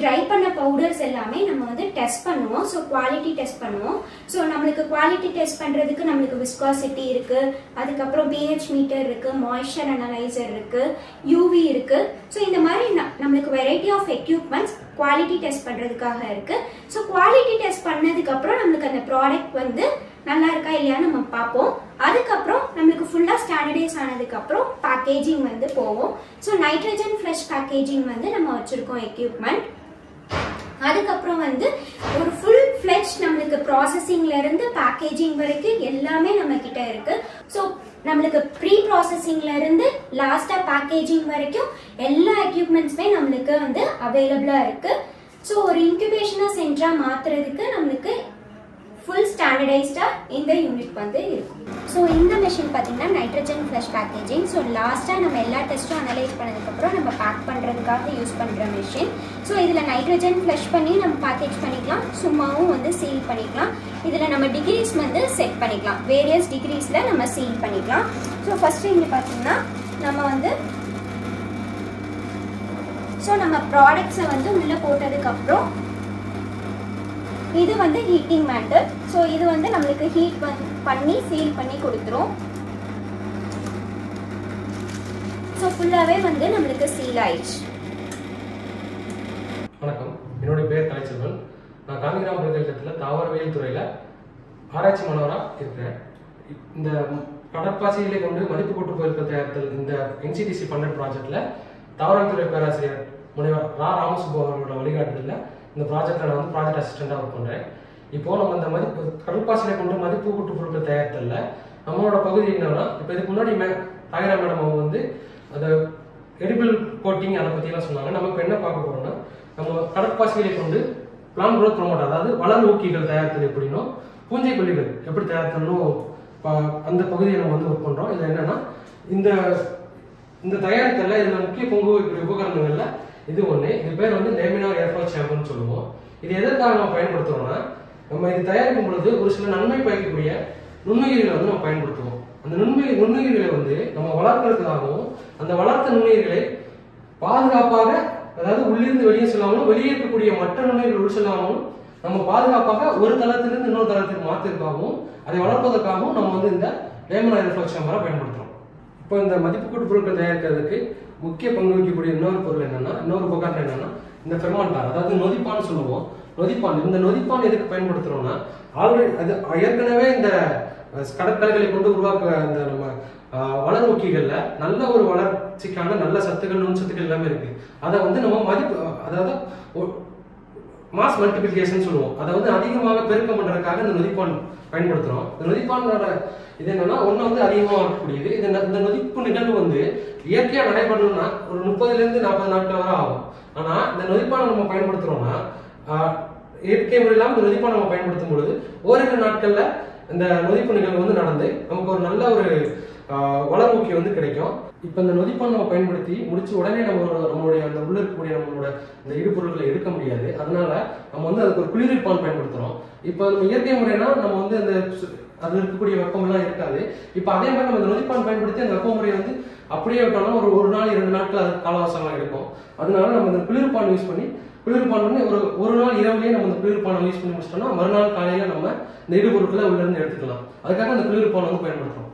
ட்ரை பண்ண பவுடர்ஸ் எல்லாமே நம்ம வந்து டெஸ்ட் பண்ணுவோம். ஸோ குவாலிட்டி டெஸ்ட் பண்ணுவோம். ஸோ நம்மளுக்கு குவாலிட்டி டெஸ்ட் பண்ணுறதுக்கு நம்மளுக்கு விஸ்காசிட்டி இருக்குது, அதுக்கப்புறம் pH மீட்டர் இருக்குது, மாய்ஸ்சர் அனலைசர் இருக்குது, UV இருக்குது. ஸோ இந்த மாதிரி நம்மளுக்கு variety of equipments quality test பண்ணுறதுக்காக இருக்குது. ஸோ குவாலிட்டி டெஸ்ட் பண்ணதுக்கப்புறம் நம்மளுக்கு அந்த ப்ராடக்ட் வந்து நல்லா இருக்கா இல்லையான்னு நம்ம பார்ப்போம். அதுக்கப்புறம் நம்மளுக்கு ஃபுல்லாக ஸ்டாண்டர்டைஸ் ஆனதுக்கப்புறம் பேக்கேஜிங் வந்து போவோம். ஸோ நைட்ரஜன் ஃப்ளஷ் பேக்கேஜிங் வந்து நம்ம வச்சுருக்கோம் எக்யூப்மெண்ட். அதுக்கப்புறம் வந்து ஒரு ஃபுல் ஃப்ளெஷ் நம்மளுக்கு ப்ராசஸிங்லேருந்து பேக்கேஜிங் வரைக்கும் எல்லாமே நம்ம கிட்ட இருக்கு. ஸோ நம்மளுக்கு ப்ரீ ப்ராசஸிங்லேருந்து லாஸ்ட்டாக பேக்கேஜிங் வரைக்கும் எல்லா எக்யூப்மெண்ட்ஸுமே நம்மளுக்கு வந்து அவைலபிளாக இருக்கு. ஸோ ஒரு இன்குபேஷனாக சென்டராக மாற்றுறதுக்கு நம்மளுக்கு ஃபுல் ஸ்டாண்டர்டைஸ்டாக இந்த யூனிட் வந்து இருக்கும். ஸோ இந்த மெஷின் பார்த்தீங்கன்னா நைட்ரஜன் ஃப்ளஷ் பேக்கேஜிங். ஸோ லாஸ்ட்டாக நம்ம எல்லா டெஸ்ட்டும் அனலைஸ் பண்ணதுக்கப்புறம் நம்ம பேக் பண்ணுறதுக்காக யூஸ் பண்ணுற மெஷின். ஸோ இதில் நைட்ரஜன் ஃப்ளஷ் பண்ணி நம்ம பேக்கேஜ் பண்ணிக்கலாம், சும்மாவும் வந்து சீல் பண்ணிக்கலாம். இதில் நம்ம டிகிரிஸ் வந்து செட் பண்ணிக்கலாம், வேரியஸ் டிகிரிஸில் நம்ம சீல் பண்ணிக்கலாம். ஸோ ஃபஸ்ட்டு இங்கே பார்த்தீங்கன்னா நம்ம வந்து நம்ம ப்ராடக்ட்ஸை வந்து உள்ளே போட்டதுக்கப்புறம் இது வந்து ஹீட்டிங் மேட்டர். ஸோ இது வந்து நம்மளுக்கு ஹீட் பண்ணி சீல் பண்ணி கொடுத்துரும். ஸோ ஃபுல்லாகவே வந்து நம்மளுக்கு சீல் ஆயிடுச்சு.
வணக்கம், என்னுடைய பேர் கலைச்செல்வன். நான் காந்திகிராம் பல்கலைக்கழகத்தில் தாவரவியல் துறையில் ஆராய்ச்சி மாணவராக இருக்கிறேன். இந்த கடற்பாசிகளை கொண்டு மதிப்பு கூட்டு பொருட்கள் தயாரித்தல் இந்த NCTC ஃபண்டட் ப்ராஜெக்டில் தாவரவியல் துறை பேராசிரியர் முனைவர் ராமசுப்பு அவர்களோட வழிகாட்டுதலில் இந்த ப்ராஜெக்டில் நான் வந்து ப்ராஜெக்ட் அசிஸ்டண்டாக ஒர்க் பண்ணுறேன். இப்போ நம்ம இந்த கடற்பாசிகளை கொண்டு மதிப்பு கூட்டு பொருட்கள் தயாரித்தல்ல நம்மளோட பகுதி என்னன்னா, இப்போ இதுக்கு முன்னாடி தாயிரா மேடம் அவங்க வந்து அந்த எடிபிள் கோட்டிங் அதை பற்றிலாம் சொன்னாங்க. நம்ம இப்போ என்ன பார்க்க போகிறோம்னா, நம்ம கடற்பாசிகளை கொண்டு பிளான் குரோத் ப்ரோமோட், அதாவது வளர் ஊக்கிகள் தயாரித்தல் எப்படின்னா பூஞ்சை கொல்லிகள் எப்படி தயாரித்தலும் அந்த பகுதியை நம்ம வந்து ஒர்க் பண்ணுறோம். இதில் என்னன்னா இந்த தயாரித்தல்ல இதில் முக்கிய பங்கு வகிக்கிற உபகரணங்கள்ல இது ஒன்று. இது பேர் வந்து லேமினார் ஏர்ஃபால் சேம்பர்னு சொல்லுவோம். இது எதற்காக நம்ம பயன்படுத்துறோம்னா, நம்ம இது தயாரிக்கும் பொழுது ஒரு சில நன்மை பயக்கக்கூடிய நுண்ணுயிர்களை வந்து நம்ம பயன்படுத்துவோம். அந்த நுண்ணுயிர்களை வந்து நம்ம வளர்க்கறதுக்காகவும் அந்த வளர்த்த நுண்ணுயிர்களை பாதுகாப்பாக, அதாவது உள்ளிருந்து வெளியே செல்லாமலும் வெளியே இருக்கக்கூடிய மற்ற நுண்ணுயிர்கள் உள் செல்லாமலும் நம்ம பாதுகாப்பாக ஒரு தளத்திலிருந்து இன்னொரு தளத்துக்கு மாற்றுறதுக்காகவும் அதை வளர்ப்பதற்காகவும் நம்ம வந்து இந்த லேமினார் ஏர்ஃபால் சேம்பரை பயன்படுத்துறோம். இப்போ இந்த மதிப்பு கூட்டு பொருட்கள் தயாரிக்கிறதுக்கு முக்கிய பங்கு வகிக்கக்கூடிய இன்னொரு பொருள் என்னன்னா, இன்னொரு உபகரணம் என்னன்னா இந்த ஃபெர்மான்டார், அதாவது நொதிப்பான் சொல்லுவோம். நொதிப்பான், இந்த நொதிப்பான் எதுக்கு பயன்படுத்துறோம்னா, ஆல்ரெடி அது ஏற்கனவே இந்த கடற்கரைகளை கொண்டு உருவாக்க இந்த நம்ம வளர் ஊக்கிகள்ல நல்ல ஒரு வளர்ச்சிக்கான நல்ல சத்துக்கள், நுண்சத்துக்கள் எல்லாமே இருக்கு. அதை வந்து நம்ம மதிப்பு, அதாவது மாஸ் மல்டிபிளிகேஷன் சொல்லுவோம். அதை வந்து அதிகமாக பெருக்கம் பண்றதுக்காக இந்த நொதிப்பான் பயன்படுத்துறோம். இந்த நொதிப்பானோட இது என்னன்னா, ஒண்ணு வந்து அதிகமாக இருக்கக்கூடியது. இந்த நொதிப்பு நிகழ்வு வந்து இயற்கையா நடைபெறணும்னா ஒரு 30 to 40 நாட்கள் வரை ஆகும். ஆனா இந்த நொதிப்பானை நம்ம பயன்படுத்துறோம்னா, இயற்கை முறையிலாம இந்த நொதிப்பானை நம்ம பயன்படுத்தும் பொழுது ஓரிரு நாட்கள்ல இந்த நொதிப்பு நிகழ்வு வந்து நடந்து நமக்கு ஒரு நல்ல ஒரு வளர் ஊக்கி வந்து கிடைக்கும். இப்போ இந்த நொதிப்பான் நம்ம பயன்படுத்தி முடிச்சு உடனே நம்மளுடைய அந்த உள்ள இருக்கக்கூடிய நம்மளோட இந்த இடுபொருட்களை எடுக்க முடியாது. அதனால நம்ம வந்து அதுக்கு ஒரு குளிர்விப்பான் பயன்படுத்துறோம். இப்போ நம்ம இயற்கை முறைனா நம்ம வந்து அந்த அது இருக்கக்கூடிய வெப்பமெல்லாம் இருக்காது. இப்போ அதே மாதிரி நம்ம இந்த நொதிப்பான் பயன்படுத்தி அந்த வெப்பமுறையை வந்து அப்படியே விட்டோம்னா ஒரு நாள் 2 நாட்கள் அது காலவாசமாக இருக்கும். அதனால நம்ம இந்த குளிர்பான் யூஸ் பண்ணி ஒரு நாள் இரவுலேயே நம்ம இந்த குளிர்பானை யூஸ் பண்ணி முடிச்சிட்டோம்னா மறுநாள் காலையில நம்ம இந்த இடுபொருட்களை உள்ள இருந்து எடுத்துக்கலாம். அதுக்காக அந்த குளிர்பான் வந்து பயன்படுத்துறோம்.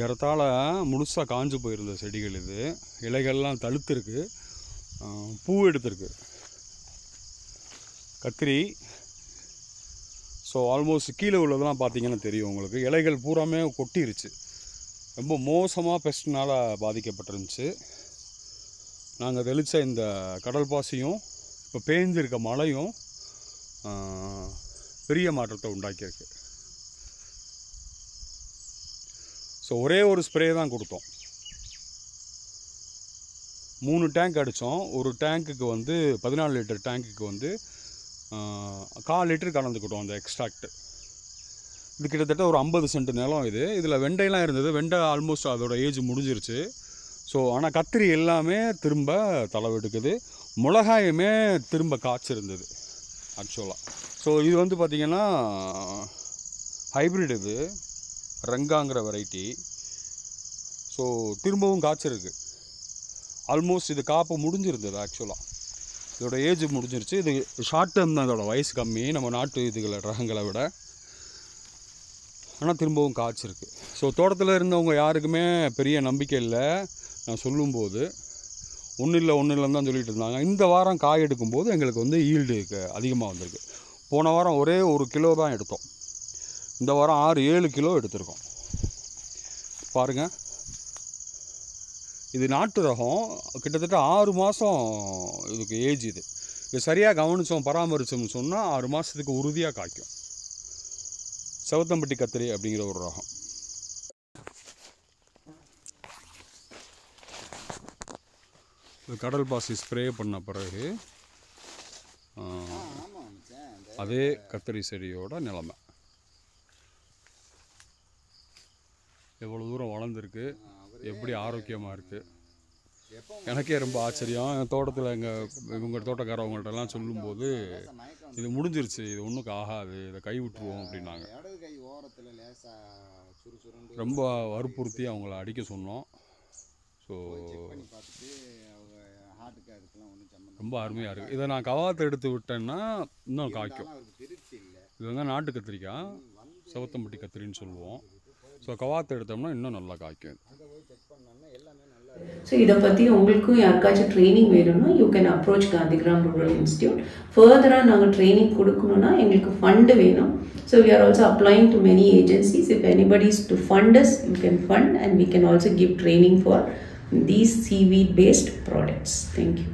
ஏறத்தாழ முழுசாக காஞ்சு போயிருந்த செடிகள் இது. இலைகள்லாம் தழுத்துருக்கு, பூ எடுத்திருக்கு. கத்திரி. ஸோ ஆல்மோஸ்ட் கீழே உள்ளதெல்லாம் பார்த்தீங்கன்னா தெரியும் உங்களுக்கு, இலைகள் பூராமே கொட்டிருச்சு. ரொம்ப மோசமாக பெஸ்ட்னால் பாதிக்கப்பட்டிருந்துச்சு. நாங்கள் தெளித்த இந்த கடல் பாசியும் இப்போ பேஞ்சிருக்க மழையும் பெரிய மாற்றத்தை உண்டாக்கியிருக்கு. ஸோ ஒரே ஒரு ஸ்ப்ரே தான் கொடுத்தோம். 3 டேங்க் அடித்தோம். ஒரு டேங்க்குக்கு வந்து 14 லிட்டர் டேங்க்குக்கு வந்து 1/4 லிட்டர் கலந்துக்கிட்டோம் அந்த எக்ஸ்ட்ராக்ட். இது கிட்டத்தட்ட ஒரு 50 சென்ட் நிலம் இது. இதில் வெண்டைலாம் இருந்தது. வெண்டை ஆல்மோஸ்ட் அதோட ஏஜ் முடிஞ்சிருச்சு. ஸோ ஆனால் கத்திரி எல்லாமே திரும்ப தளவெடுக்குது. மிளகாயுமே திரும்ப காய்ச்சிருந்தது ஆக்சுவலாக. ஸோ இது வந்து பார்த்திங்கன்னா ஹைப்ரிட், இது ரங்காங்கிற வெரைட்டி. ஸோ திரும்பவும் காய்ச்சிருக்கு. ஆல்மோஸ்ட் இது காப்பு முடிஞ்சிருந்தது ஆக்சுவலாக. இதோட ஏஜ் முடிஞ்சிருச்சு. இது ஷார்ட் டேர்ம் தான், இதோட வயசு கம்மி நம்ம நாட்டு இதுகளை ரகங்களை விட. ஆனால் திரும்பவும் காய்ச்சிருக்கு. ஸோ தோட்டத்தில் இருந்தவங்க யாருக்குமே பெரிய நம்பிக்கை இல்லை. நான் சொல்லும்போது ஒன்றும் இல்லைன்னு தான் சொல்லிட்டு இருந்தாங்க. இந்த வாரம் காய் எடுக்கும்போது எங்களுக்கு வந்து ஈல்டு அதிகமாக வந்திருக்கு. போன வாரம் ஒரே 1 கிலோ தான் எடுத்தோம். இந்த வாரம் 6-7 கிலோ எடுத்திருக்கோம். பாருங்கள், இது நாட்டு ரகம். கிட்டத்தட்ட 6 மாதம் இதுக்கு ஏஜ். இது சரியாக கவனித்தோம், பராமரித்தோம்னு சொன்னால் 6 மாதத்துக்கு உறுதியாக காய்க்கும். செவத்தம்பட்டி கத்திரி அப்படிங்கிற ஒரு ரகம். கடல் பாசி ஸ்ப்ரே பண்ண பிறகு அதே கத்திரி செடியோட நிலைமை எவ்வளோ தூரம் வளர்ந்துருக்கு, எப்படி ஆரோக்கியமாக இருக்குது. எனக்கே ரொம்ப ஆச்சரியம். என் தோட்டத்தில் இவங்க தோட்டக்காரவங்கள்ட்டெல்லாம் சொல்லும்போது இது முடிஞ்சிருச்சு, இது ஒன்றுக்கு ஆகாது, இதை கை விட்டுருவோம் அப்படின்னாங்க. ரொம்ப வற்புறுத்தி அவங்கள அடிக்க சொன்னோம். ஸோ ரொம்ப அருமையாக இருக்குது. இதை நான் கவாத்தை எடுத்து விட்டேன்னா இன்னும் காய்க்கும். இது வந்து நாட்டு கத்திரிக்காய், செவத்தம்பட்டி கத்திரின்னு சொல்லுவோம். ஸோ கவாத்தை எடுத்தோம்னா இன்னும் நல்லா காய்க்கும்.
ஸோ இதை பற்றி உங்களுக்கும் யாருக்காச்சும் ட்ரைனிங் வேணும்னா you can approach Gandhigram rural institute. ஃபர்தராக நாங்கள் ட்ரைனிங் கொடுக்கணுன்னா எங்களுக்கு ஃபண்டு வேணும். So we are also applying to many agencies. If anybody is to fund us, you can fund and we can also give training for these seaweed based products. Thank you.